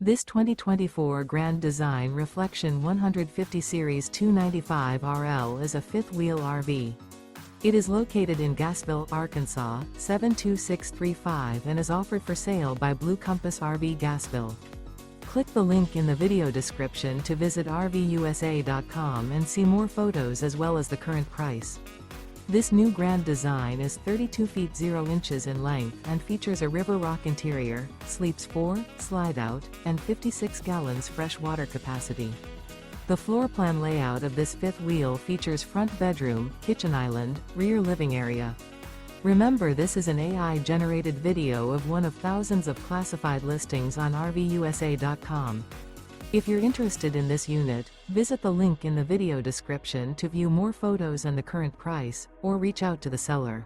This 2024 Grand Design Reflection 150 Series 295 RL is a fifth-wheel RV. It is located in Gassville, Arkansas, 72635 and is offered for sale by Blue Compass RV Gassville. Click the link in the video description to visit RVUSA.com and see more photos as well as the current price. This new Grand Design is 32 feet 0 inches in length and features a river rock interior, sleeps 4, slide-out, and 56 gallons fresh water capacity. The floor plan layout of this fifth wheel features front bedroom, kitchen island, rear living area. Remember, this is an AI-generated video of one of thousands of classified listings on RVUSA.com. If you're interested in this unit, visit the link in the video description to view more photos and the current price, or reach out to the seller.